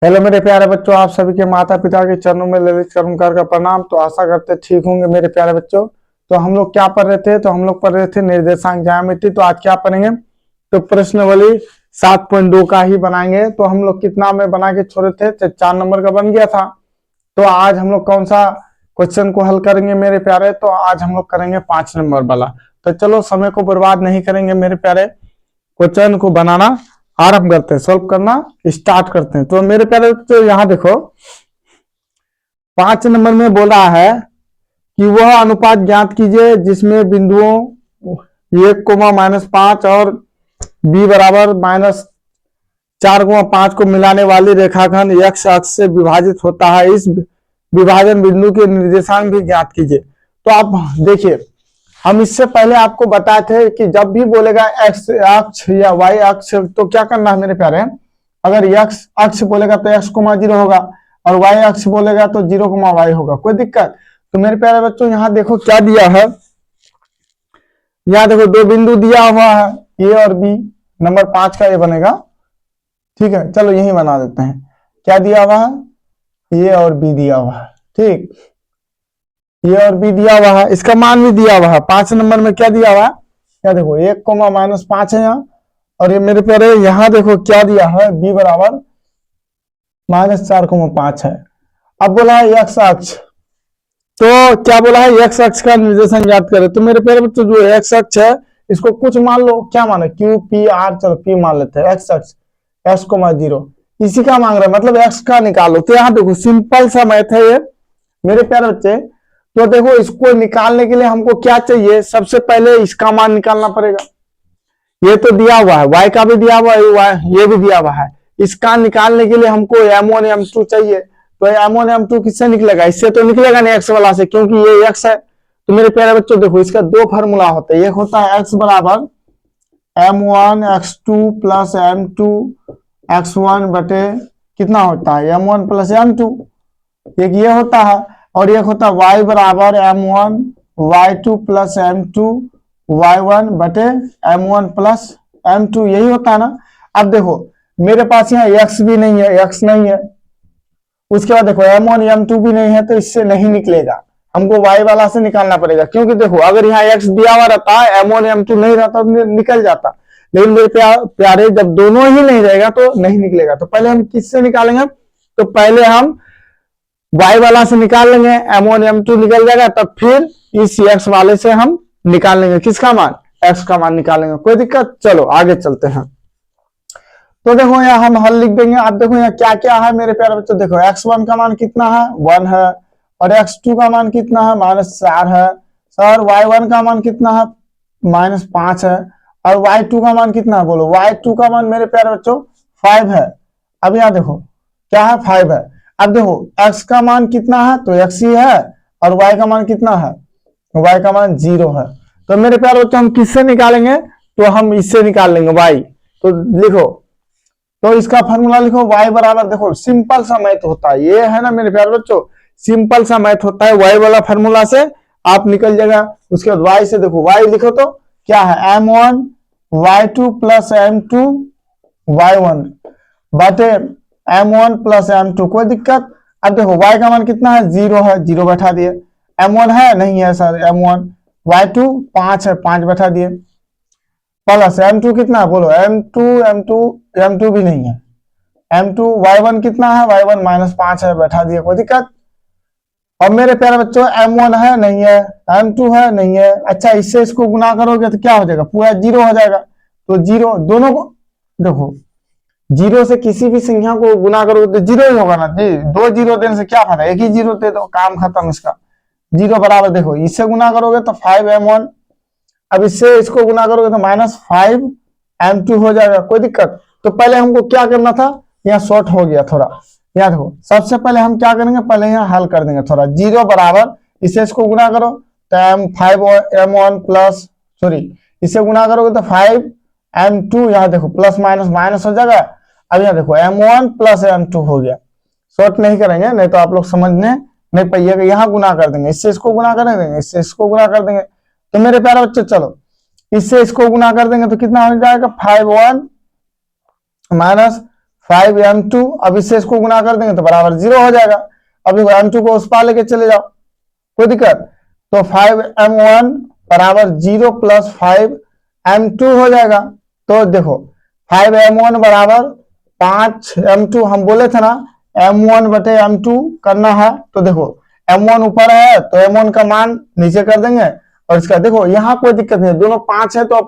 Hello मेरे प्यारे बच्चों, आप सभी के माता पिता के चरणों में ललित कर्मकार का प्रणाम। तो आशा करते ठीक होंगे मेरे प्यारे बच्चों। तो हम लोग क्या पढ़ रहे थे? तो हम लोग पढ़ रहे थे निर्देशांक ज्यामिति। तो आज क्या पढ़ेंगे? तो प्रश्नावली 7.2 का ही बनाएंगे। तो हम लोग कितना में बना के छोड़े थे? 4 नंबर का बन गया था। तो आज हम लोग कौन सा क्वेश्चन को हल करेंगे मेरे प्यारे? तो आज हम लोग करेंगे 5 नंबर वाला। तो चलो समय को बर्बाद नहीं करेंगे मेरे प्यारे, क्वेश्चन को बनाना आरंभ करते हैं, सॉल्व करना स्टार्ट करते हैं। तो मेरे प्यारे बच्चों यहाँ देखो, 5 नंबर में बोल रहा है कि वह अनुपात ज्ञात कीजिए जिसमें बिंदुओं 1, -5 और b बराबर -4, 5 को मिलाने वाली रेखाखंड x अक्ष से विभाजित होता है। इस विभाजन बिंदु के निर्देशांक भी ज्ञात कीजिए। तो आप देखिए, हम इससे पहले आपको बताए थे कि जब भी बोलेगा x अक्ष या y अक्ष तो क्या करना है मेरे प्यारे? अगर x अक्ष बोलेगा तो x, 0 होगा और y अक्ष बोलेगा तो 0, y होगा। कोई दिक्कत? तो मेरे प्यारे बच्चों यहाँ देखो क्या दिया है। यहाँ देखो 2 बिंदु दिया हुआ है, a और b। नंबर 5 का ये बनेगा। ठीक है, चलो यही बना देते हैं। क्या दिया हुआ है? a और b दिया हुआ है। ठीक, ये और भी दिया हुआ है, इसका मान भी दिया हुआ है। 5 नंबर में क्या दिया हुआ है? क्या देखो 1, -5 है यहाँ। और ये मेरे प्यारे यहाँ देखो क्या दिया है, b बराबर -4, 5 है। अब बोला है x अक्ष, तो क्या बोला है? x अक्ष का निर्देशांक ज्ञात करें। तो मेरे प्यारे बच्चों जो x अक्ष है इसको कुछ मान लो, क्या माने? q, p, r, चलो p मान लेते हैं। x अक्ष x, 0 इसी का मांग रहा है, मतलब x का निकालो। तो यहाँ देखो सिंपल सा मैथ है ये मेरे प्यारे बच्चे। तो देखो इसको निकालने के लिए हमको क्या चाहिए? सबसे पहले इसका मान निकालना पड़ेगा। ये तो दिया हुआ है, y का भी दिया हुआ है, ये भी दिया हुआ है। इसका निकालने के लिए हमको m1 m2 चाहिए। तो m1 m2 किससे निकलेगा? इससे तो निकलेगा नहीं, x वाला से, क्योंकि ये x है। तो मेरे प्यारे बच्चों देखो इसका 2 फार्मूला होता है। एक होता है x बराबर m1 x2 plus m2 x1 बटे कितना होता है? m1 plus m2। एक ये होता है, और एक होता है y बराबर m1 y2 plus m2 y1 बटे m1 प्लस m2। यही होता है ना। अब देखो मेरे पास यहाँ x भी नहीं है, x नहीं है। उसके बाद देखो m1 m2 भी नहीं है, तो इससे नहीं निकलेगा। हमको y वाला से निकालना पड़ेगा, क्योंकि देखो अगर यहाँ x दिया हुआ रहता है, m1 m2 नहीं रहता तो निकल जाता। लेकिन मेरे प्यारे जब दोनों ही नहीं रहेगा तो नहीं निकलेगा। तो पहले हम किससे निकालेंगे? तो पहले हम y वाला से निकाल लेंगे, m1 m2 निकल जाएगा, तब फिर इस x वाले से हम निकाल लेंगे किसका मान? x का मान निकालेंगे। कोई दिक्कत? चलो आगे चलते हैं। तो देखो यहाँ हम हल लिख देंगे। आप देखो यहाँ क्या क्या है मेरे प्यारे बच्चों। देखो x1 का मान कितना है? 1 है। और x2 का मान कितना है? -4 है। और y1 का मान कितना है? -5 है। और y2 का मान कितना है? बोलो। y2 का मान मेरे प्यारे बच्चों 5 है। अब यहाँ देखो क्या है? 5 है। अब देखो x का मान कितना है? तो x ही है। और y का मान कितना है? y का मान 0 है। तो मेरे प्यारे बच्चों हम किससे निकालेंगे? तो हम इससे निकाल लेंगे y। तो लिखो, तो इसका फॉर्मूला लिखो। y बराबर, देखो सिंपल सा मैथ होता है ये, है ना मेरे प्यारे बच्चों, सिंपल सा मैथ होता है। y वाला फॉर्मूला से आप निकल जाएगा। उसके बाद y से देखो, y लिखो तो क्या है? m1 y2 plus m2 y1 बटे m1 प्लस m2। कोई दिक्कत? अब देखो y का मान कितना है? 0 है, 0 बैठा दिए। m1 है? नहीं है सर, m1। y2 5 है, 5 बैठा दिए। प्लस m2 कितना है? बोलो। m2 भी नहीं है। m2 y1 कितना है? y1 -5 है, बैठा दिए। कोई दिक्कत? और मेरे प्यारे बच्चों m1 है? नहीं है। m2 है? नहीं है। अच्छा, इससे इसको गुना करोगे तो क्या हो जाएगा? पूरा 0 हो जाएगा। तो 0 दोनों को देखो, 0 से किसी भी संख्या को गुना करोगे तो 0 ही होगा ना जी। 2 0 देने से क्या फायदा? एक ही 0 दे दो, काम खत्म इसका। 0 बराबर, देखो इससे गुना करोगे तो 5m1। अब इससे इसको गुना करोगे तो -5m2 हो जाएगा। कोई दिक्कत? तो पहले हमको क्या करना था? यहाँ शॉर्ट हो गया थोड़ा। यहाँ देखो सबसे पहले हम क्या करेंगे? पहले यहाँ हल कर देंगे थोड़ा। 0 बराबर, इससे इसको गुना करो तो m1 प्लस, सॉरी, इससे गुना करोगे तो 5m2। यहाँ देखो प्लस माइनस माइनस हो जाएगा। अब यहाँ देखो m1 प्लस m2 हो गया। शॉर्ट नहीं करेंगे, नहीं तो आप लोग समझने नहीं पाइएगा। यहाँ गुना कर देंगे, इससे इसको गुना कर देंगे, इससे इसको गुना कर देंगे। तो मेरे प्यारे बच्चे चलो इससे इसको गुना कर देंगे तो कितना हो जाएगा? 5 1 माइनस 5m2, अब इससे इसको गुना कर देंगे तो बराबर 0 हो जाएगा। अब देखो m2 को उस पार लेके चले जाओ, कोई दिक्कत, तो 5m1 बराबर 0 प्लस 5m2 हो जाएगा। तो देखो 5m1 बराबर 5m2, हम बोले थे ना m1 बटे m2 करना है, तो देखो m1 ऊपर है तो m1 का मान नीचे कर देंगे, और इसका देखो यहाँ कोई दिक्कत नहीं है, दोनों 5 है तो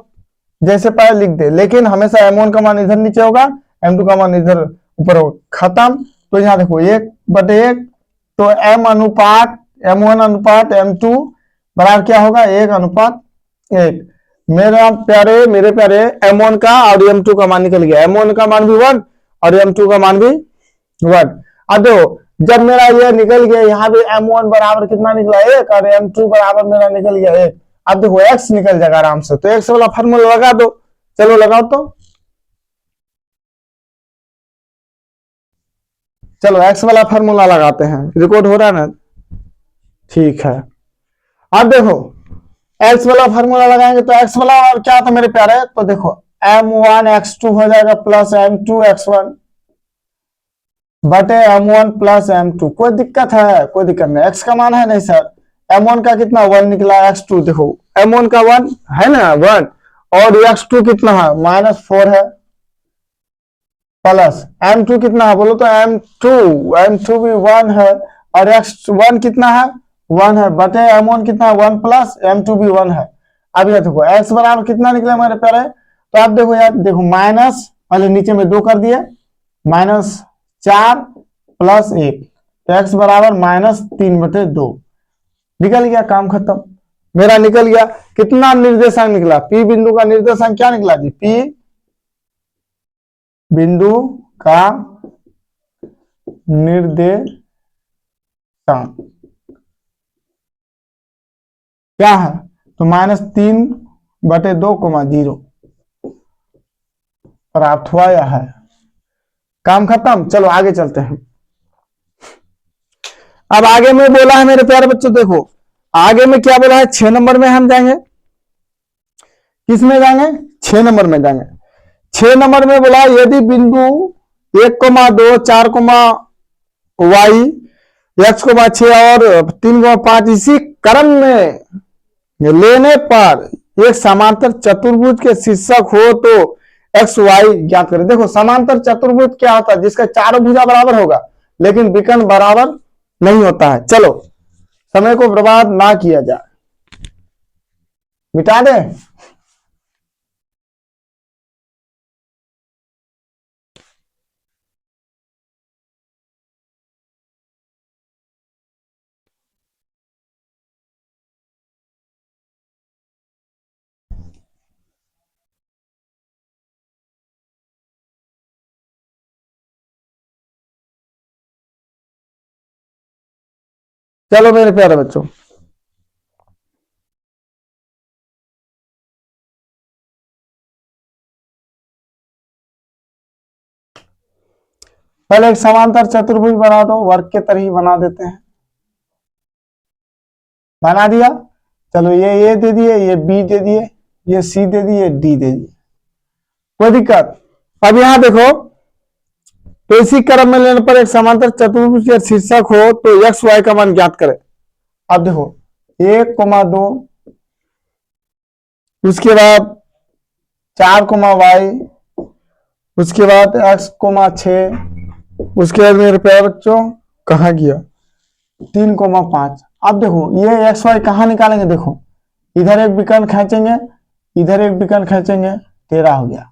जैसे पहले लिख दे, लेकिन हमेशा m1 का मान इधर नीचे होगा, m2 का मान इधर ऊपर होगा, खत्म। तो यहाँ देखो 1/1, तो m1 अनुपात m2 बराबर क्या होगा, 1:1। मेरे प्यारे m1 का और m2 का मान निकल गया, m1 का मान भी 1 और m2 का मान भी 1। अब देखो जब मेरा ये निकल गया, यहाँ भी m1 बराबर कितना निकला 1 और m2 बराबर मेरा निकल गया 1। अब देखो x निकल जाएगा आराम से, तो x वाला फार्मूला लगा दो, चलो लगाओ तो, चलो x वाला फार्मूला लगाते हैं, रिकॉर्ड हो रहा है ना, ठीक है। अब देखो x वाला फार्मूला लगाएंगे तो x वाला और क्या था मेरे प्यारे, तो देखो m1 x2 हो जाएगा प्लस m2 x1 बटे m1 प्लस m2। कोई दिक्कत है, कोई दिक्कत नहीं, x का मान है नहीं सर, m1 का कितना 1 निकला, x2 देखो m1 का 1 है ना 1, और x2 कितना है -4 है, प्लस m2 कितना है बोलो तो m2 भी 1 है, और x1 कितना है 1 है, बटे m1 कितना है 1 प्लस m2 भी 1 है। अब ये देखो x बराबर कितना निकला हमारे प्यारे, तो आप देखो यार, देखो माइनस पहले नीचे में 2 कर दिए, -4 प्लस 1, तो x बराबर -3/2 निकल गया, काम खत्म, मेरा निकल गया। कितना निर्देशांक निकला, p बिंदु का निर्देशांक क्या निकला जी, p बिंदु का निर्देशांक क्या है, तो -3/2, 0 प्राप्त हुआ या है, काम खत्म। चलो आगे चलते हैं। अब आगे में बोला है मेरे प्यारे बच्चों, देखो आगे में क्या बोला है, 6 नंबर में हम जाएंगे, किस में जाएंगे, 6 नंबर में जाएंगे। 6 नंबर में बोला यदि बिंदु 1,2 4, x,6 और 3,5 इसी क्रम में लेने पर एक समांतर चतुर्भुज के शीर्षक हो तो एक्स वाई ज्ञात करें। देखो समांतर चतुर्भुज क्या होता है, जिसका चारों भुजा बराबर होगा लेकिन विकर्ण बराबर नहीं होता है। चलो समय को बर्बाद ना किया जाए, मिटा दे। चलो मेरे प्यारे बच्चों, पहले एक समांतर चतुर्भुज बना दो, वर्ग के तरह ही बना देते हैं, बना दिया। चलो ये ए दे दिए, ये बी दे दिए, ये सी दे दिए, डी दे दिए, कोई दिक्कत। अब यहां देखो, तो इसी क्रम में लेने पर एक समांतर चतुर्भुज के शीर्षक हो तो एक्स वाई का मान ज्ञात करें। अब देखो 1,2, उसके बाद 4,y, उसके बाद x,6, उसके बाद मेरे प्यारे बच्चों कहाँ गया 3,5। अब देखो ये एक्स वाई कहाँ निकालेंगे, देखो इधर एक विकर्ण खींचेंगे, इधर एक विकर्ण खींचेंगे, 13 हो गया।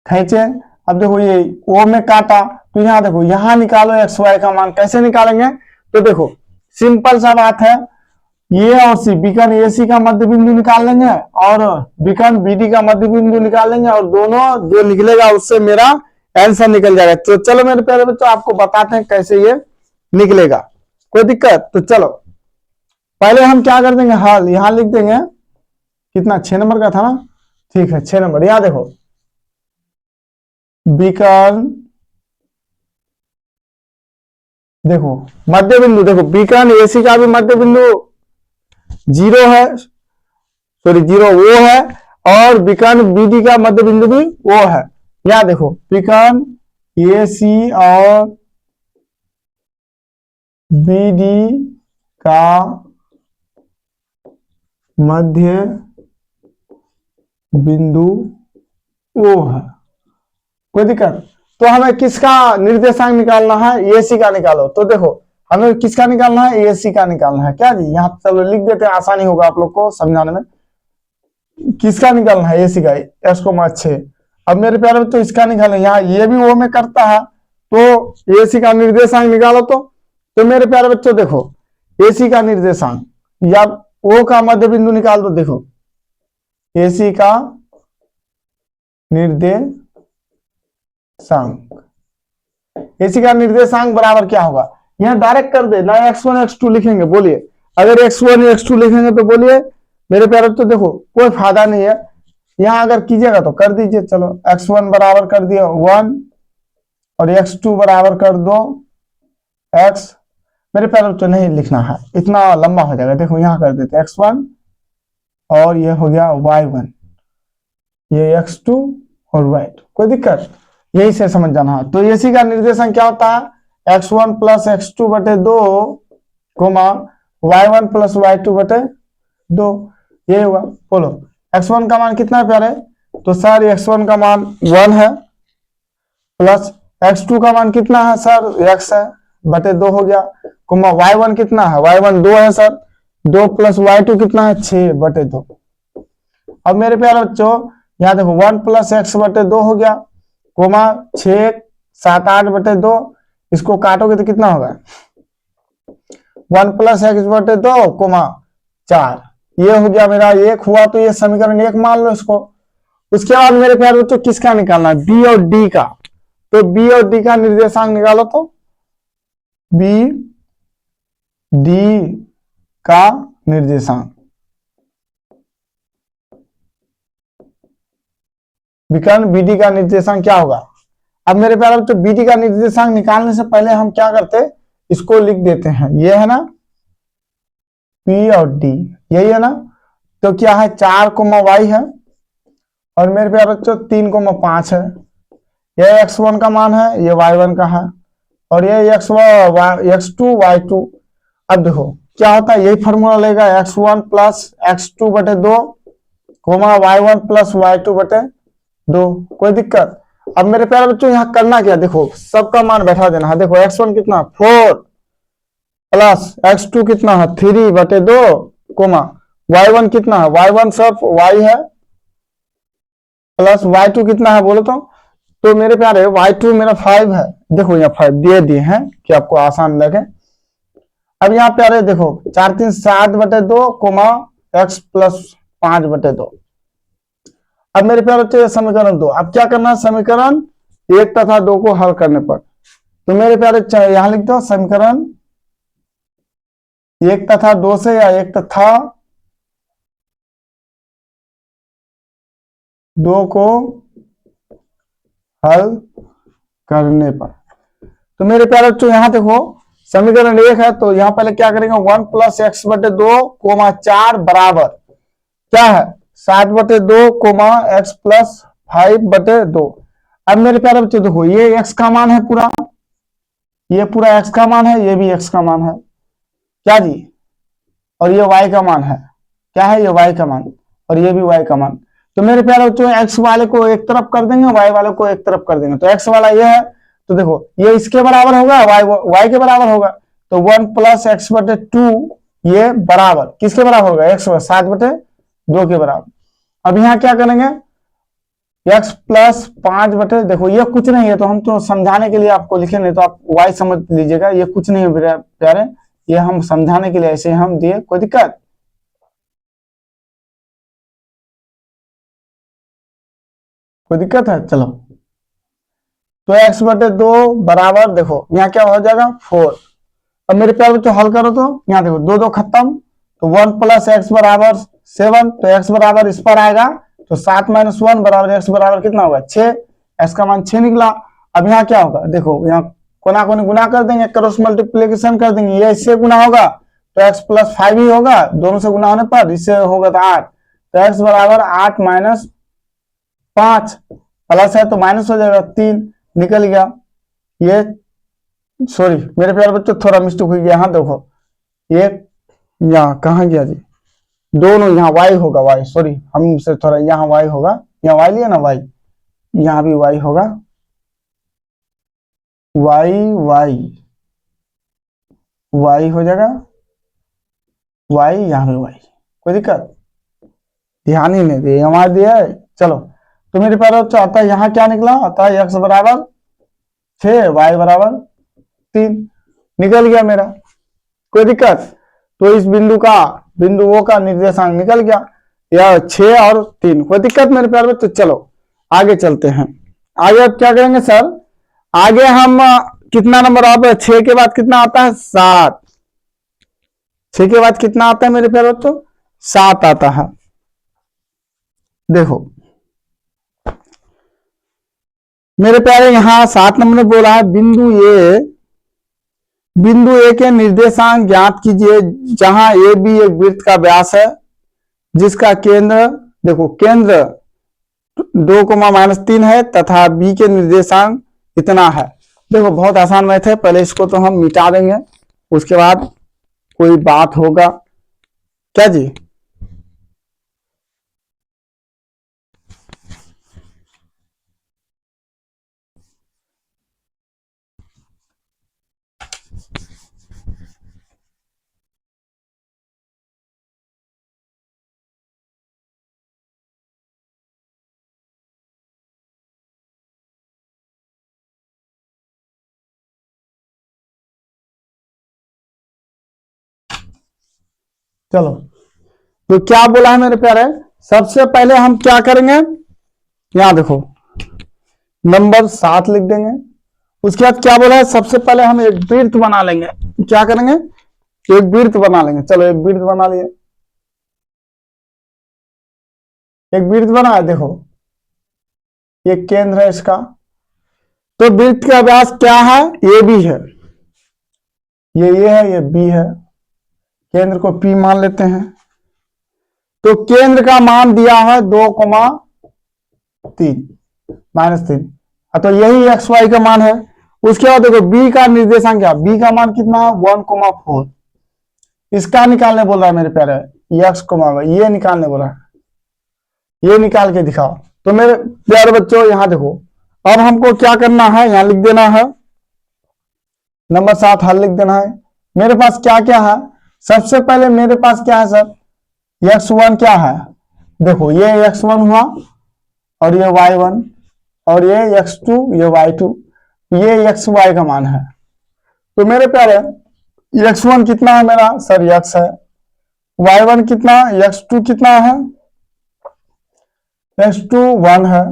खींचे, अब देखो ये ओ में काटा, तो यहां देखो यहां निकालो एक्स वाई का मान, कैसे निकालेंगे, तो देखो सिंपल सा बात है, ये और सी विकर्ण ए सी का मध्य बिंदु निकाल लेंगे और विकर्ण बी डी का मध्य बिंदु निकाल लेंगे, और दोनों जो निकलेगा उससे मेरा आंसर निकल जाएगा। तो चलो मेरे प्यारे बच्चों आपको बताते हैं कैसे ये निकलेगा, कोई दिक्कत। तो चलो पहले हम क्या कर देंगे, हल यहां लिख देंगे, कितना 6 नंबर का था ना, ठीक है 6 नंबर। यहां देखो विकर्ण, देखो मध्य बिंदु, देखो विकर्ण एसी का भी मध्य बिंदु 0 है, सॉरी 0 वो है, और विकर्ण बीडी का मध्य बिंदु भी वो है। यहाँ देखो विकर्ण ए सी और बीडी का मध्य बिंदु ओ है, कोई दिक्कत। तो हमें किसका निर्देशांक निकालना है, एसी का निकालो। तो देखो हमें किसका निकालना है, एसी का निकालना है। क्या जी, यहाँ चलो लिख देते हैं, आसानी होगा आप लोग को समझाने में। किसका निकालना है, एसी का, x,6। अब मेरे प्यारे बच्चों इसका निकालें, यहाँ ये भी वो में करता है, तो एसी का निर्देशांक निकालो। तो मेरे प्यारे बच्चों देखो एसी का निर्देशांक या ओ का मध्य बिंदु निकाल दो। देखो एसी का निर्देशांक, एसी का निर्देशांक बराबर क्या होगा, यहाँ डायरेक्ट कर दे ना, x1 x2 लिखेंगे। बोलिए अगर x1 x2 लिखेंगे तो बोलिए मेरे प्यारे तो देखो कोई फायदा नहीं है, यहां अगर कीजिएगा तो कर दीजिए। चलो x1 बराबर कर दिया 1 और x2 बराबर कर दो x। मेरे प्यारे तो नहीं लिखना है, इतना लंबा हो जाएगा। देखो यहां कर देते x1 और ये हो गया y1, ये x2 और y2, कोई दिक्कत, यही से समझ जाना है। तो एसी का निर्देशांक क्या होता है, x1 प्लस x2 बटे 2 कोमा y1 प्लस y2 बटे 2, ये हुआ। बोलो x1 का मान कितना है प्यारे, तो सर x1 का मान 1 है, प्लस x2 का मान कितना है सर, x है, बटे 2 हो गया, कोमा y1 कितना है, y1 2 है सर, 2 प्लस y2 कितना है 6 बटे 2। अब मेरे प्यारे बच्चों यहाँ देखो 1 प्लस x बटे 2 हो गया, कोमा 6 7 8 बटे 2, इसको काटोगे तो कितना होगा, 1 प्लस x बटे 2 कोमा 4, ये हो गया मेरा 1 हुआ। तो ये समीकरण 1 मान लो इसको। उसके बाद मेरे प्यारे बच्चों किसका निकालना है, बी और डी का। तो बी और डी का निर्देशांक निकालो। तो बी डी का निर्देशांक, विकर्ण बीडी का निर्देशांक क्या होगा। अब मेरे प्यारे बच्चों बीडी का निर्देशांक निकालने से पहले हम क्या करते, इसको लिख देते हैं, ये है ना P और D, यही है ना। तो क्या है 4 y है, और मेरे प्यारे बच्चों 3 5 है, ये x1 का मान है, ये y1 का है, और ये x2 y2। अब देखो क्या होता है, यही फॉर्मूला लेगा, x1 प्लस x2 बटे 2 कोमा y1 प्लस y2 बटे 2, कोई दिक्कत। अब मेरे प्यारे बच्चों यहाँ करना क्या, देखो सबका मान बैठा देना है। देखो x1 कितना 4 प्लस x2 कितना है 3 बटे 2 कोमा y1 कितना है, y1 सब y है, प्लस y2 कितना है बोलो तो मेरे प्यारे y2 मेरा 5 है। देखो यहाँ 5 दे दिए हैं कि आपको आसान लगे। अब यहाँ प्यारे देखो 4 3 7 बटे 2 कोमा x प्लस 5 बटे 2। अब मेरे प्यारे बच्चे समीकरण 2, अब क्या करना है, समीकरण 1 तथा 2 को हल करने पर। तो मेरे प्यारे यहां लिख दो समीकरण 1 तथा 2 से, या 1 तथा 2 को हल करने पर। तो मेरे प्यारे बच्चों यहाँ देखो समीकरण 1 है, तो यहाँ पहले क्या करेंगे, 1 प्लस एक्स बटे 2 कोमा 4 बराबर क्या है 7 बटे 2 कोमा एक्स प्लस 5 बटे 2। अब मेरे प्यारे बच्चों देखो ये x का मान है पूरा, ये पूरा x का मान है, ये भी x का मान है क्या जी, और ये y का मान है, क्या है ये y का मान, और ये भी y का मान। तो मेरे प्यारे बच्चों x वाले को एक तरफ कर देंगे, y वाले को एक तरफ कर देंगे। तो x वाला ये है, तो देखो ये इसके बराबर होगा, y के बराबर होगा। तो 1 प्लस एक्स बटे 2 ये बराबर किसके बराबर होगा, x 7 बटे 2 के बराबर। अब यहाँ क्या करेंगे, x प्लस 5 बटे, देखो ये कुछ नहीं है, तो हम तो समझाने के लिए आपको लिखे, नहीं तो आप y समझ लीजिएगा, ये कुछ नहीं है प्यारे, ये हम समझाने के लिए ऐसे हम दिए, कोई दिक्कत। कोई दिक्कत है, चलो। तो x बटे 2 बराबर देखो यहाँ क्या हो जाएगा 4। अब मेरे प्यारे बच्चों हल करो, तो यहाँ देखो 2 2 खत्म, तो 1 प्लस एक्स बराबर 7, तो x बराबर इस पर आएगा, तो 7 माइनस 1 बराबर x बराबर कितना होगा 6, x का मान 6 निकला। अब यहाँ क्या होगा, देखो यहाँ कोना कोनी गुना कर देंगे, क्रॉस मल्टीप्लीकेशन कर देंगे, ये इससे गुना होगा तो x प्लस 5 ही होगा, दोनों से गुना होने पर इससे होगा तो 8, तो x बराबर 8 माइनस 5, प्लस है तो माइनस हो जाएगा, 3 निकल गया। ये सॉरी मेरे प्यारे बच्चों थोड़ा मिस्टेक हुई, यहाँ देखो ये यहाँ कहाँ गया जी, दोनों यहाँ y होगा, y सॉरी हमसे थोड़ा यहाँ y होगा, यहाँ y लिया ना y, यहाँ भी y होगा, y हो जाएगा, y यहाँ भी y, कोई दिक्कत, ध्यान ही नहीं दिए, हमारे दिया है। चलो तो मेरे प्यारे बच्चों आता है यहाँ क्या निकला, आता है x बराबर 6, y बराबर 3, निकल गया मेरा, कोई दिक्कत। तो इस बिंदु ओ का निर्देशांक निकल गया, या 6 और 3, कोई दिक्कत मेरे प्यारे बच्चों। चलो आगे चलते हैं, आगे अब क्या करेंगे सर, आगे हम कितना नंबर आता है, 6 के बाद कितना आता है, 7, 6 के बाद कितना आता है मेरे प्यारे बच्चों, 7 आता है। देखो मेरे प्यारे यहाँ 7 नंबर में बोला है बिंदु ए के निर्देशांक ज्ञात कीजिए, जहां ए बी एक वृत्त का व्यास है, जिसका केंद्र, देखो केंद्र 2, -3 है तथा बी के निर्देशांक इतना है। देखो बहुत आसान मैथ है, पहले इसको तो हम मिटा देंगे, उसके बाद कोई बात होगा क्या जी। चलो तो क्या बोला है मेरे प्यारे, सबसे पहले हम क्या करेंगे, यहां देखो नंबर 7 लिख देंगे। उसके बाद क्या बोला है, सबसे पहले हम एक वृत्त बना लेंगे, क्या करेंगे, एक वृत्त बना लेंगे। चलो एक वृत्त बना लिए, एक वृत्त बना है, देखो ये केंद्र है इसका, तो वृत्त का व्यास क्या है, ए बी है, ये ए है, ये बी है, केंद्र को P मान लेते हैं। तो केंद्र का मान दिया है 2,3 -3, तो यही एक्स वाई का मान है। उसके बाद देखो B का निर्देशांक क्या, B का मान कितना है 1,4, इसका निकालने बोल रहा है मेरे प्यारे, एक्स वाई ये निकालने बोला है, ये निकाल के दिखाओ। तो मेरे प्यारे बच्चों यहाँ देखो, अब हमको क्या करना है, यहाँ लिख देना है नंबर 7 हल लिख देना है। मेरे पास क्या क्या है, सबसे पहले मेरे पास क्या है सर, x1 क्या है, देखो ये x1 हुआ, और ये y1, और ये x2, ये y2, ये xy का मान है। तो मेरे प्यारे x1 कितना है मेरा सर, x है, y1 कितना, x2 कितना है, x2 1 है,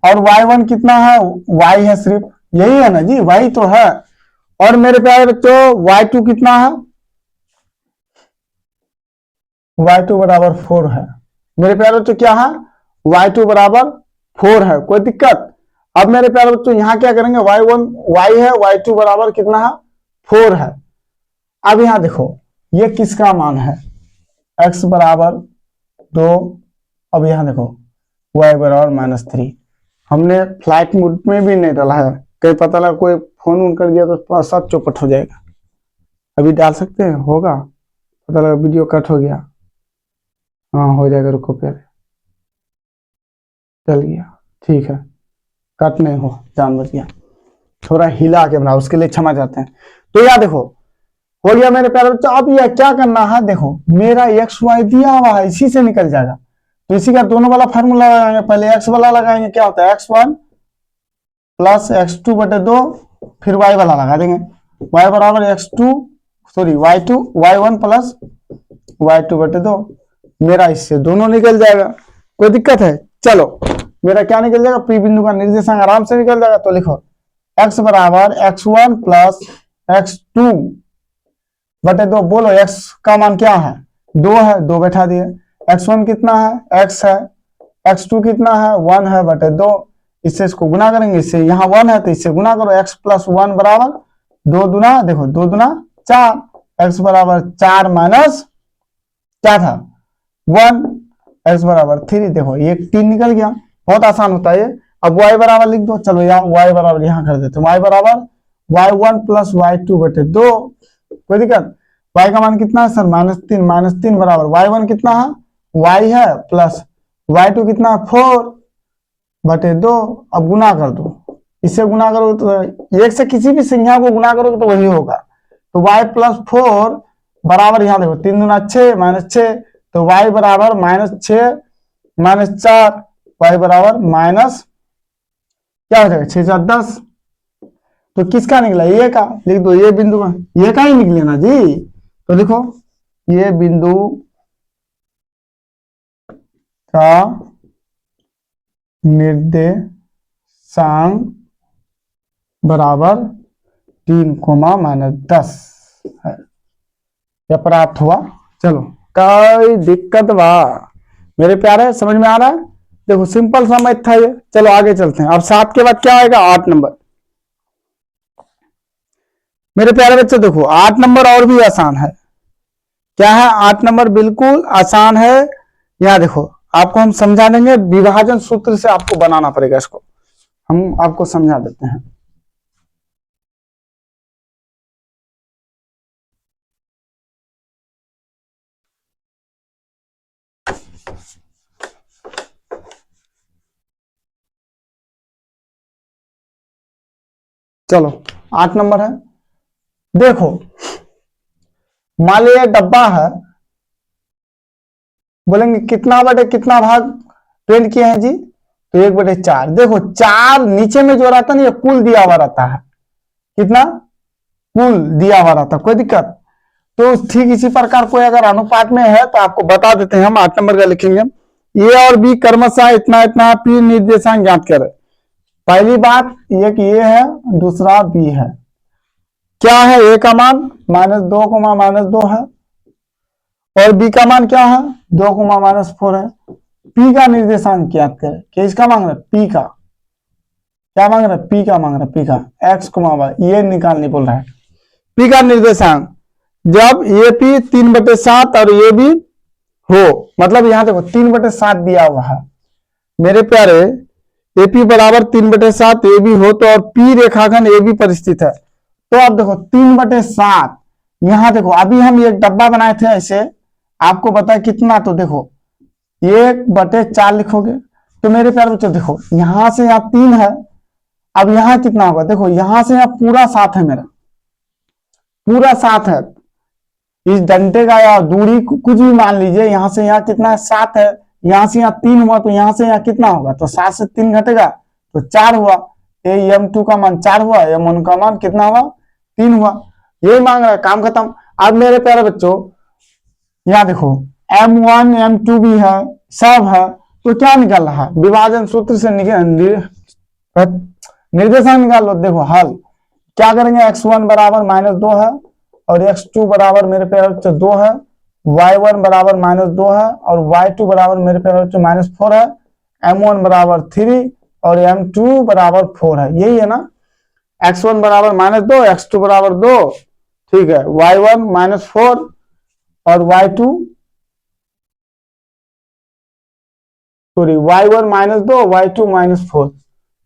और y1 कितना है, y है, सिर्फ यही है ना जी, y तो है। और मेरे प्यारे बच्चों y2 कितना है, y2 बराबर 4 है। मेरे प्यारे बच्चों क्या है, y2 बराबर 4 है, कोई दिक्कत। अब मेरे प्यारे बच्चों यहाँ क्या करेंगे, y1 y है, y2 बराबर कितना है 4 है। अब यहाँ देखो ये किसका मान है, x बराबर 2, अब यहाँ देखो y बराबर -3, हमने फ्लाइट मोड में भी नहीं डाला है, कहीं पता लगा कोई फोन उन कर दिया तो सब चौपट हो जाएगा। अभी डाल सकते हैं, होगा, पता लगा वीडियो कट हो गया, हाँ हो जाएगा, रुको पहले, चल गया, ठीक है, कट नहीं हो, जान बच गया, थोड़ा हिला के बना, उसके लिए क्षमा चाहते हैं। तो यह देखो हो गया मेरे प्यारे बच्चों। अब यह क्या करना है, देखो मेरा एक्स वाई दिया हुआ है, इसी से निकल जाएगा, तो इसी का दोनों वाला फार्मूला लगाएंगे, पहले एक्स वाला लगाएंगे, क्या होता है x1 प्लस x2 बटे 2, फिर y वाला लगा देंगे, y बराबर x2 sorry y1 plus y2 बटे 2, मेरा इससे दोनों निकल जाएगा, कोई दिक्कत है। चलो मेरा क्या निकल जाएगा, P बिंदु का निर्देशांक आराम से निकल जाएगा। तो लिखो x बराबर x1 प्लस x2 बटे 2, बोलो x का मान क्या है, 2 है, 2 बैठा दिए, x1 कितना है, x है, x2 कितना है 1 है बटे 2, इससे इसको गुना करेंगे, इससे यहाँ 1 है तो इससे गुना करो, x प्लस 1 बराबर 2 दूना, देखो 2 दूना 4, x बराबर 4 माइनस क्या था 1, x बराबर 3, देखो ये 3 निकल गया, बहुत आसान होता है ये। अब y बराबर लिख दो, चलो यहाँ y बराबर यहाँ कर देते, y बराबर y1 प्लस y2 बटे 2, कोई दिक्कत। y का मान कितना है सर, -3, -3 बराबर y1 कितना है, y है, प्लस y2 कितना है 4 बटे 2। अब गुना कर दो, इससे गुना करोगे तो एक से किसी भी संख्या को गुना करोगे तो वही होगा। तो y प्लस 4 बराबर, यहाँ देखो 3 दूना 6 -6, तो y बराबर -6 -4, y बराबर माइनस क्या हो जाएगा 6 4 10। तो किसका निकला, ये का, लिख दो ये बिंदु का, ये का ही निकले ना जी। तो देखो ये बिंदु का निर्देशांक बराबर 3, -10 है, यह प्राप्त हुआ। चलो कोई दिक्कत बा मेरे प्यारे, समझ में आ रहा है। देखो सिंपल सा मैथ था ये। चलो आगे चलते हैं। अब 7 के बाद क्या आएगा, 8 नंबर। मेरे प्यारे बच्चों देखो 8 नंबर और भी आसान है। क्या है, 8 नंबर बिल्कुल आसान है। यहाँ देखो आपको हम समझा देंगे, विभाजन सूत्र से आपको बनाना पड़ेगा, इसको हम आपको समझा देते हैं। चलो 8 नंबर है। देखो मान लीजिए डब्बा है, बोलेंगे कितना बटे कितना भाग पेंट किए हैं जी, तो 1/4। देखो 4 नीचे में जो रहता है ना, ये कुल दिया हुआ रहता है, कितना कुल दिया हुआ रहता है, कोई दिक्कत। तो ठीक इसी प्रकार कोई अगर अनुपात में है तो आपको बता देते हैं हम। 8 नंबर का लिखेंगे, ए और बी क्रमशः इतना इतना पी निर्देशांक ज्ञात करें। पहली बात एक ये है, दूसरा बी है। क्या है, ए का मान -2, -2 है, और बी का मान क्या है 2, -4 है। पी का निर्देशांक ज्ञात करें। किसका मांग रहा है, पी का। क्या मांग रहा है, पी का मांग रहा है, पी का x, y ये निकालने बोल रहा है। पी का निर्देशांक जब ए पी 3/7 और ये भी हो, मतलब यहां देखो 3/7 दिया हुआ है मेरे प्यारे, एपी बराबर 3/7 ए बी हो तो, और पी रेखाखंड ए बी पर स्थित है। तो अब देखो 3/7, यहां देखो अभी हम एक डब्बा बनाए थे ऐसे, आपको पता है कितना, तो देखो 1/4 लिखोगे। तो मेरे प्यारे बच्चों देखो यहां से यहाँ 3 है, अब यहां कितना होगा, देखो यहां से यहाँ पूरा 7 है, मेरा पूरा 7 है। इस डंडे का या दूरी कुछ भी मान लीजिए, यहां से यहाँ कितना है 7 है, यहां से यहाँ 3 हुआ, तो यहां से यहाँ कितना होगा, तो 7 से 3 घटेगा तो 4 हुआ। M2 का मान 4 हुआ, M1 का मान कितना हुआ 3 हुआ। यही मांग रहा है, काम खत्म। अब मेरे प्यारे बच्चों यहाँ देखो M1 M2 भी है, सब है, तो क्या निकल रहा है, विभाजन सूत्र से निर्देशांक निकाल लो। देखो हल क्या करेंगे, x1 बराबर -2 है, और x2 बराबर मेरे प्यारे बच्चों 2 है, y1 बराबर -2 है, और y2 बराबर मेरे प्यारे बच्चों -4 है, m1 बराबर 3 और m2 बराबर 4 है। यही है ना, x1 बराबर -2, x2 बराबर 2, ठीक है, y1 -4 और y2 सॉरी y1 -2 y2 -4,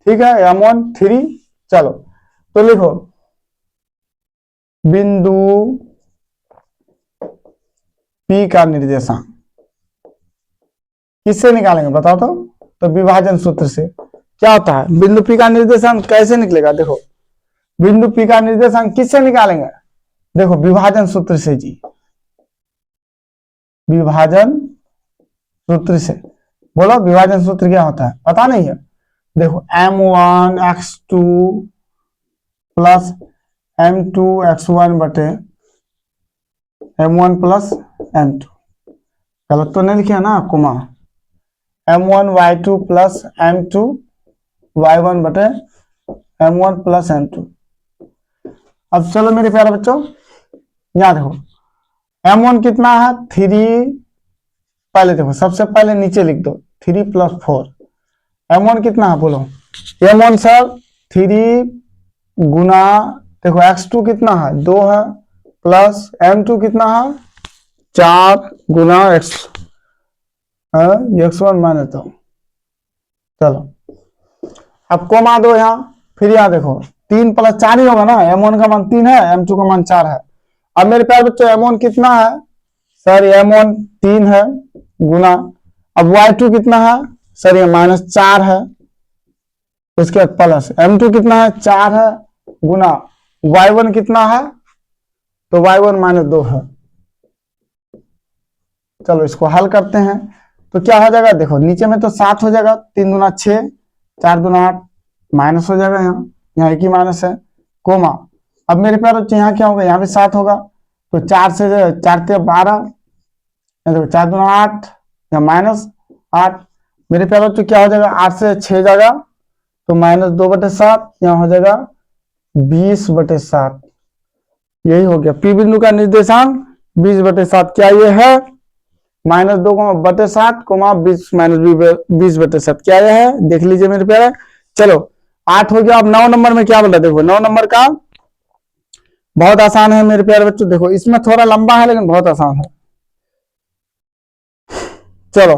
ठीक है, m1 3। चलो तो लिखो बिंदु P का निर्देशांक किससे निकालेंगे बताओ तो विभाजन सूत्र से। क्या होता है, बिंदु P का निर्देशांक कैसे निकलेगा, देखो बिंदु P का निर्देशांक किससे निकालेंगे, देखो विभाजन सूत्र से जी, विभाजन सूत्र से। बोलो विभाजन सूत्र क्या होता है, पता नहीं है। देखो m1 x2 plus m2 x1 बटे m1 प्लस m2, गलत तो नहीं लिखे ना, कुमा m1 y2 plus m2 y1 बटे m1 प्लस m2। अब चलो मेरे प्यारे बच्चों यहाँ देखो m1 कितना है 3, पहले देखो सबसे पहले नीचे लिख दो 3 + 4। m1 कितना है बोलो, m1 सर 3 गुना, देखो x2 कितना है 2 है, प्लस m2 कितना है 4 गुना x, x1 माइनस 2। चलो अब कोमा दो यहाँ, फिर यहाँ देखो 3 + 4 ही होगा ना, m1 का मान 3 है, m2 का मान 4 है। अब मेरे प्यारे बच्चों m1 कितना है, सर m1 3 है गुना, अब y2 कितना है, सर ये -4 है, उसके बाद प्लस m2 कितना है 4 है गुना y1 कितना है, तो y1 -2 है। चलो इसको हल करते हैं तो क्या हो जाएगा, देखो नीचे में तो 7 हो जाएगा, 3 दूना 6, 4 दूना 8, माइनस हो जाएगा, यहाँ एक ही माइनस है, कोमा। अब मेरे प्यारे बच्चे यहाँ क्या होगा, यहाँ भी 7 होगा, तो 4 से 4 से 12, देखो 4 दूना 8 या -8। मेरे प्यारे बच्चों क्या हो जाएगा, 8 से 6 जाएगा तो -2/7, यहाँ हो जाएगा 20/7। यही हो गया पी बिंदु का निर्देशांक 20/7। क्या ये है, -2/7, 20/7, क्या ये है, देख लीजिए मेरे प्यारे। चलो 8 हो गया। अब 9 नंबर में क्या बोला, देखो 9 नंबर का बहुत आसान है मेरे प्यारे बच्चों, देखो इसमें थोड़ा लंबा है लेकिन बहुत आसान है। चलो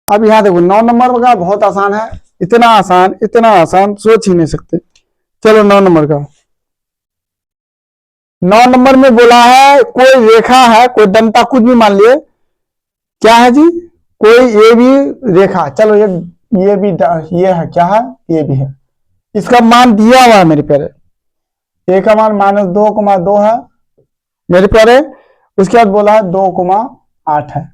अब यहाँ देखो 9 नंबर का बहुत आसान है, इतना आसान सोच ही नहीं सकते। चलो 9 नंबर का, 9 नंबर में बोला है कोई रेखा है, कोई दंता कुछ भी मान लिए, क्या है जी, कोई ये भी रेखा, चलो ये भी ये है, क्या है, ये भी है, इसका मान दिया हुआ है मेरे प्यारे, ए का मान -2,2 है मेरे प्यारे। उसके बाद बोला है 2,8 है।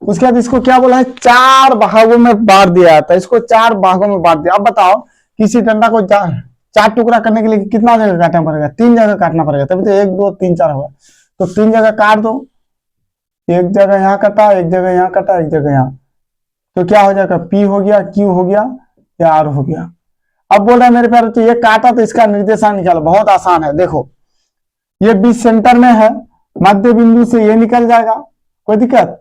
उसके बाद इसको क्या बोला है, 4 भागों में बांट दिया जाता है, इसको 4 भागों में बांट दिया। अब बताओ किसी डंडा को 4 टुकड़ा करने के लिए कितना जगह काटना पड़ेगा, 3 जगह काटना पड़ेगा, तभी तो 1 2 3 4 होगा। तो 3 जगह काट दो, एक जगह यहाँ कटा, एक जगह यहाँ कटा, एक जगह यहाँ, तो क्या हो जाएगा, P हो गया, Q हो गया या R हो गया। अब बोल रहा है मेरे प्यारे तो ये काटा तो इसका निर्देशांक निकालो, बहुत आसान है। देखो ये बीच सेंटर में है, मध्य बिंदु से ये निकल जाएगा, कोई दिक्कत,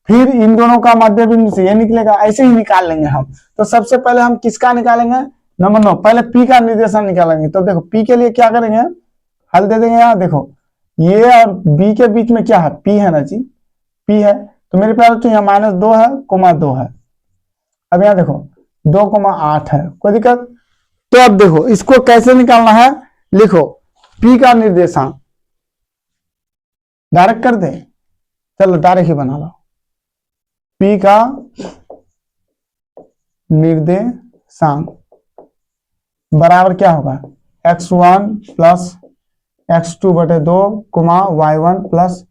फिर इन दोनों का मध्य बिंदु से ये निकलेगा, ऐसे ही निकाल लेंगे हम। तो सबसे पहले हम किसका निकालेंगे, नंबर 9, पहले P का निर्देशांक निकालेंगे। तो देखो P के लिए क्या करेंगे, हल दे देंगे। यहाँ देखो ये और B के बीच में क्या है, P है ना जी, P है, तो मेरे प्यारे तो यहाँ -2 है, -2 है। अब यहाँ देखो 2,8 है, कोई दिक्कत। तो अब देखो इसको कैसे निकालना है, लिखो P का निर्देशांक, डायरेक्ट कर दे, चलो डायरेक्ट ही बना लो। P का निर्देशांक बराबर क्या होगा, x1 + x2/2, y1 +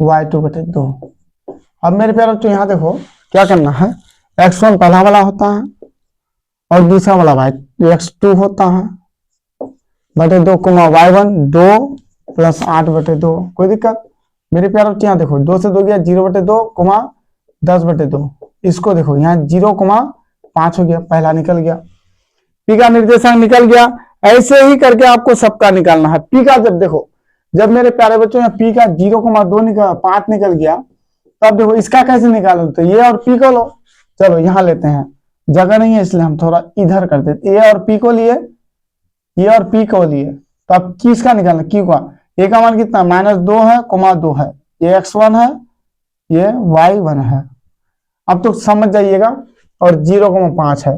y2/2। अब मेरे प्यारे तो यहाँ देखो क्या करना है, x1 पहला वाला होता है और दूसरा वाला x2 होता है /2, y1 2 + 8/2, कोई दिक्कत। मेरे प्यारे यहाँ देखो 2 से 2 गया 0/2, 10/2, इसको देखो यहाँ 0,5 हो गया, पहला निकल गया, P का निर्देशांक निकल गया। ऐसे ही करके आपको सबका निकालना है। P का जब देखो, जब मेरे प्यारे बच्चों यहाँ P का 0,5 निकल गया, तब देखो इसका कैसे निकालो, तो ये और P को लो। चलो यहाँ लेते हैं, जगह नहीं है इसलिए हम थोड़ा इधर कर देते, ए और P को लिए, ये और P को लिए, तो अब किसका निकालना, Q का। ए का मान कितना, -2 है, 2 है, ये x1 है, ये y1 है। अब तो समझ जाइएगा, और 0,5 है।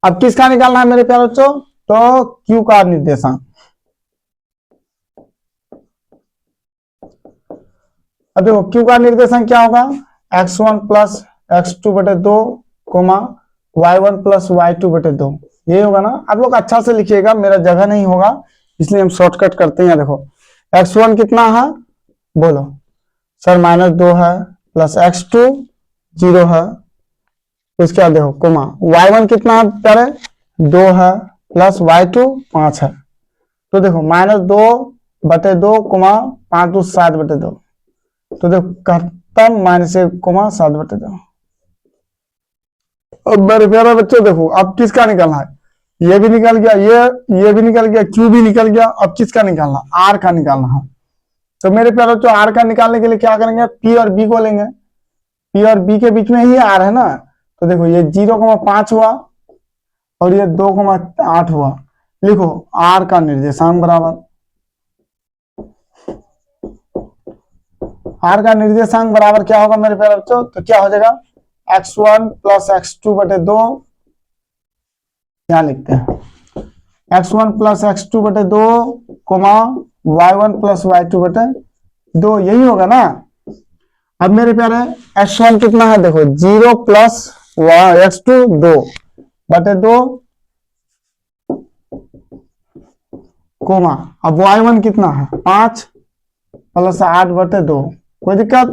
अब किसका निकालना है मेरे प्यारे बच्चों, तो Q का निर्देशांक। अब देखो Q का निर्देशांक क्या होगा, x1 + x2/2, y1 + y2/2, ये होगा ना। आप लोग अच्छा से लिखिएगा, मेरा जगह नहीं होगा इसलिए हम शॉर्टकट करते हैं। देखो x1 कितना है, बोलो सर, -2 है, + x2 0 है, उसके बाद देखो y1 कितना है प्यारे, 2 है, + y2 5 है, तो देखो -2/2, 5 2 7/2, तो देखो खत्म, -1, 7/2। अब मेरे प्यारे बच्चों देखो अब किसका निकालना है, ये भी निकल गया, ये भी निकल गया, Q भी निकल गया। अब किसका निकालना, R का निकालना है। तो मेरे प्यारे बच्चों आर का निकालने के लिए क्या करेंगे, पी और बी को लेंगे, पी और बी के बीच में ही आर है ना, तो देखो ये 0,5 हुआ और ये 2,8 हुआ। लिखो आर का निर्देशांक बराबर, आर का निर्देशांक बराबर क्या होगा मेरे प्यारे बच्चों, तो क्या हो जाएगा x1 प्लस x2 बटे 2, क्या लिखते हैं x1 प्लस x2 बटे 2 कोमा y1 प्लस y2 बटे 2, यही होगा ना। अब मेरे प्यारे x1 कितना है, देखो 0 प्लस x2 2 बटे 2 कोमा, अब y1 कितना है 5 प्लस 8 बटे 2, कोई दिक्कत,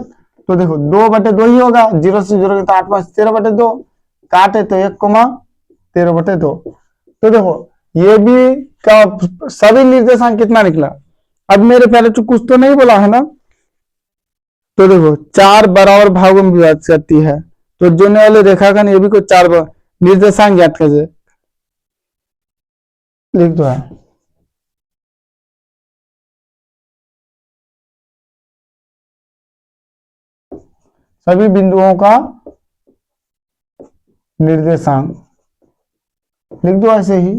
तो देखो 2 बटे 2 ही होगा, 0 से 0 तो 8 5 13 बटे 2, काटे तो 1 कोमा 13 बटे 2। तो देखो ये भी का सभी निर्देशांक कितना निकला। अब मेरे प्यारे तो कुछ तो नहीं बोला है ना, तो देखो 4 बराबर भागों में विभाजित करती है, तो जोड़ने वाले रेखाखंड ये भी कोई 4 निर्देशांक ज्ञात कर लिख दो है। सभी बिंदुओं का निर्देशांक लिख दो ऐसे ही।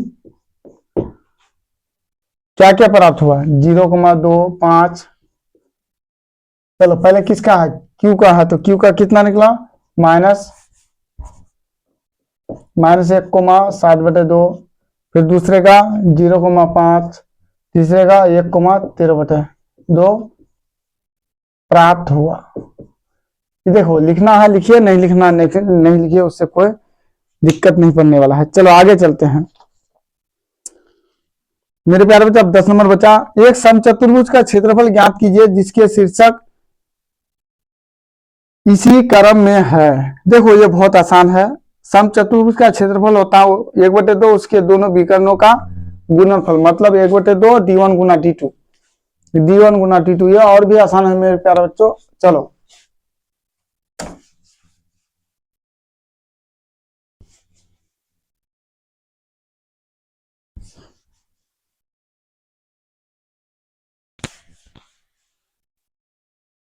क्या क्या प्राप्त हुआ, 0,2 5, चलो पहले किसका है, क्यू का है, तो क्यू का कितना निकला माइनस 1,7/2, फिर दूसरे का 0,5, तीसरे का 1,13/2 प्राप्त हुआ। देखो लिखना है लिखिए, नहीं लिखना नहीं लिखिए, उससे कोई दिक्कत नहीं पड़ने वाला है। चलो आगे चलते हैं मेरे प्यारे बच्चे। अब 10 नंबर बचा, एक समचतुर्भुज का क्षेत्रफल ज्ञात कीजिए जिसके शीर्षक इसी क्रम में है। देखो ये बहुत आसान है, समचतुर्भुज का क्षेत्रफल होता है 1/2 उसके दोनों विकर्णों का गुणनफल, मतलब 1/2 d1 गुना d2, d1 गुना d2। ये और भी आसान है मेरे प्यारे बच्चों। चलो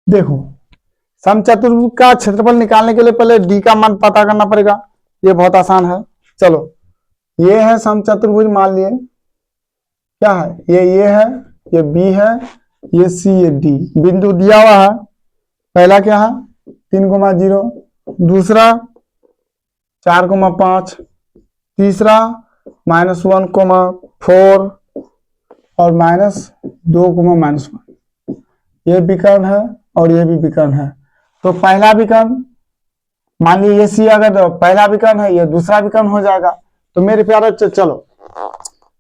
देखो समचतुर्भुज का क्षेत्रफल निकालने के लिए पहले डी का मान पता करना पड़ेगा, ये बहुत आसान है। चलो ये है समचतुर्भुज, मान लिए क्या है, ये है, ये बी है, ये सी, ये डी, बिंदु दिया हुआ है। पहला क्या है 3,0, दूसरा 4,5, तीसरा -1,4 और -2,-1, ये विकर्ण है और ये भी विकर्ण है। तो पहला विकर्ण मान लीजिए ये सी, अगर तो पहला विकर्ण है, ये दूसरा विकर्ण हो जाएगा। तो मेरे प्यारे बच्चे चलो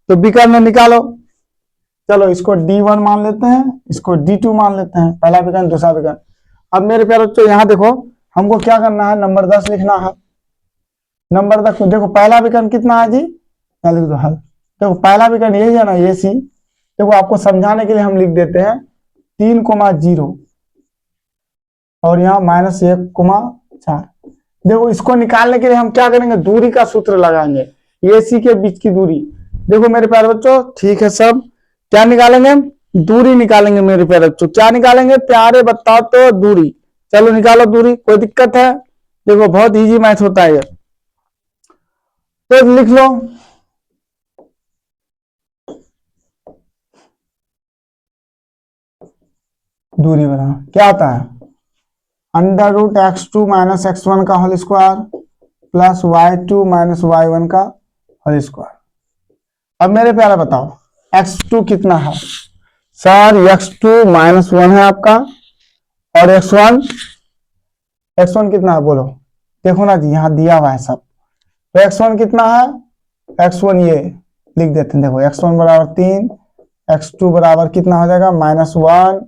तो विकर्ण निकालो। चलो इसको D1 मान लेते हैं, इसको D2 मान लेते हैं, पहला विकर्ण दूसरा विकर्ण। अब मेरे प्यारे बच्चों यहाँ देखो हमको क्या करना है, नंबर 10 लिखना है। नंबर 10 देखो पहला विकर्ण कितना है जी, लिख दो हल। देखो पहला विकर्ण यही है ना, ये सी। देखो आपको समझाने के लिए हम लिख देते हैं 3,0 और यहाँ -1,4। देखो इसको निकालने के लिए हम क्या करेंगे, दूरी का सूत्र लगाएंगे, ए सी के बीच की दूरी। देखो मेरे प्यारे बच्चों ठीक है सब, क्या निकालेंगे, दूरी निकालेंगे मेरे प्यारे बच्चों। क्या निकालेंगे प्यारे बताओ तो, दूरी। चलो निकालो दूरी, कोई दिक्कत है, देखो बहुत इजी मैथ होता है ये, तो लिख लो। दूरी बना क्या आता है, √x2 - x1 का whole square plus y2 - y1 का होल स्क्वायर। अब मेरे प्यारे बताओ x2 कितना है, सर x2 -1 है आपका, और x1 कितना है बोलो, देखो ना जी यहाँ दिया हुआ है सब। तो x1 कितना है, x1 ये लिख देते हैं, देखो x1 बराबर 3, x2 बराबर कितना हो जाएगा -1,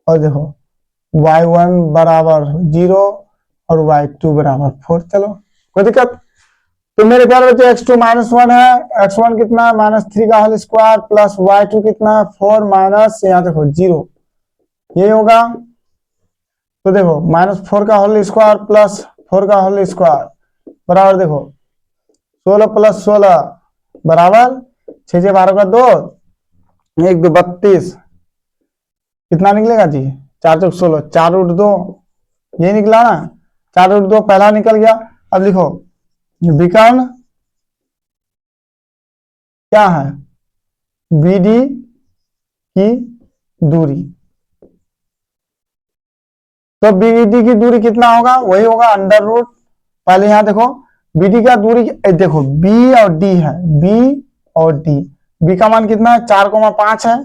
और देखो y1 बराबर 0 और y2 बराबर 4। चलो कोई दिक्कत। तो मेरे प्यारे बच्चे x2 -1 है, x1 कितना है -3 का होल स्क्वायर प्लस y2 कितना है 4 माइनस यहाँ देखो 0, ये होगा। तो देखो -4 का होल स्क्वायर प्लस 4 का होल स्क्वायर बराबर देखो 16 + 16 बराबर 6 × 12 = 2, 1 2 32, कितना निकलेगा जी, 4×16, 4√2, ये निकला ना, 4√2 पहला निकल गया। अब लिखो विकर्ण क्या है, बीडी की दूरी। तो बीडी की दूरी कितना होगा, वही होगा √। पहले यहां देखो बीडी का दूरी, देखो बी और डी है, बी और डी, बी का मान कितना है 4,5 है,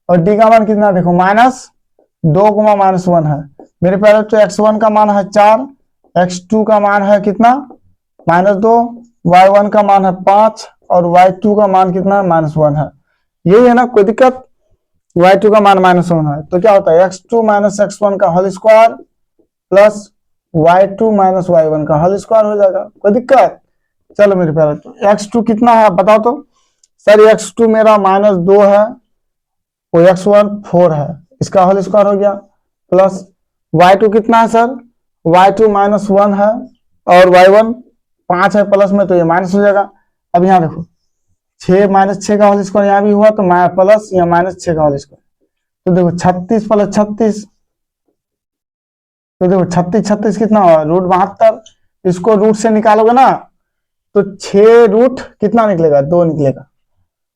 और डी का मान कितना है देखो -2,-1 है। मेरे प्यारे बच्चों x1 का मान है 4, x2 का मान है कितना -2, y1 का मान है 5 और y2 का मान कितना है -1 है। यही है ना, कोई दिक्कत। y2 का मान -1 है तो क्या होता है x2 - x1 का whole square plus y2 - y1 का होल स्क्वायर हो जाएगा, कोई दिक्कत। चलो मेरे प्यारे बच्चों, x2 कितना है बताओ तो। सर x2 मेरा -2 है, वो x1 4 है, इसका होल स्क्वायर हो गया, प्लस y2 कितना है सर, y2 -1 है और y1 5 है प्लस में, तो ये माइनस हो जाएगा। अब यहाँ देखो 6 - 6 का होल स्क्वायर यहाँ भी हुआ तो प्लस या -6 का होल स्क्वायर, तो देखो 36 + 36, तो देखो 36 36 कितना हुआ √72। इसको रूट से निकालोगे ना तो 6 रूट कितना निकलेगा, 2 निकलेगा।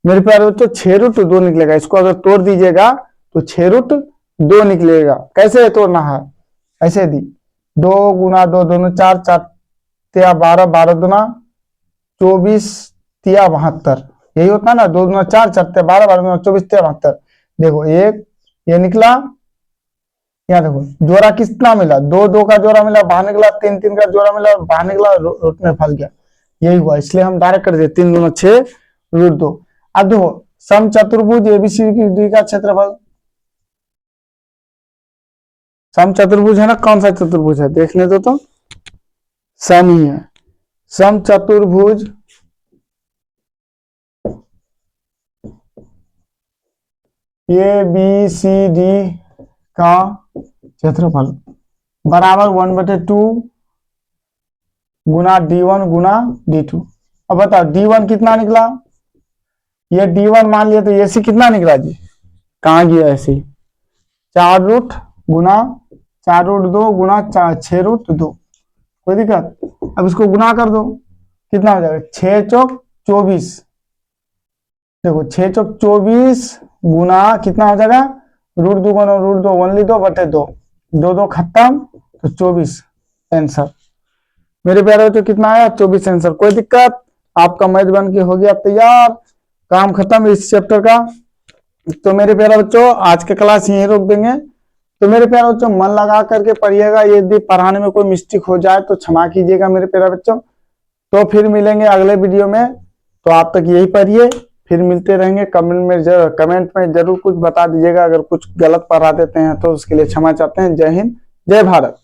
मेरे प्यारे बच्चों 6 रूट 2 निकलेगा, इसको अगर तोड़ दीजिएगा तो 6 रूट 2 निकलेगा। कैसे तोड़ना है, ऐसे दी 2 × 2 दोनों 4, 4 × 12, 12 दूना 24, 3 72, यही होता है ना, 2 × 4, 4 × 12, 12 दूना 24, 3 72। देखो एक ये निकला, यहाँ देखो जोड़ा कितना मिला, 2 2 का जोड़ा मिला बाहर निकला, 3 3 का जोड़ा मिला बाहर निकला, रूट में फंस गया, यही हुआ, इसलिए हम डायरेक्ट कर दिए 3 दूना 6 √2। अब देखो समचतुर्भुज एबीसीडी का क्षेत्रफल, समचतुर्भुज है ना, कौन सा चतुर्भुज है देखने दो तो, सम ही है। समचतुर्भुज एबीसीडी का क्षेत्रफल बराबर 1/2 गुना d1 गुना d2। अब बताओ d1 कितना निकला, ये d1 मान लिया तो ये सी कितना निकला जी, कहाँ गया ऐसे, 4 रूट गुना 4 रूट 2 गुना 6 रूट 2, कोई दिक्कत। अब इसको गुना कर दो, कितना हो जाएगा 6 चौक 24, देखो 6 चौक 24 गुना कितना हो जाएगा √2 गुना √2 ओनली 2/2, 2 2 खत्म तो 24 आंसर। मेरे प्यारे बच्चों कितना आया 24 आंसर, कोई दिक्कत। आपका मैथ बन के हो गया तैयार, काम खत्म इस चैप्टर का। तो मेरे प्यारे बच्चों आज के क्लास यहीं रोक देंगे। तो मेरे प्यारे बच्चों मन लगा करके पढ़िएगा, यदि पढ़ाने में कोई मिस्टेक हो जाए तो क्षमा कीजिएगा मेरे प्यारे बच्चों। तो फिर मिलेंगे अगले वीडियो में, तो आप तक यही पढ़िए, फिर मिलते रहेंगे। कमेंट में जरूर कुछ बता दीजिएगा, अगर कुछ गलत पढ़ा देते हैं तो उसके लिए क्षमा चाहते हैं। जय हिंद, जय भारत।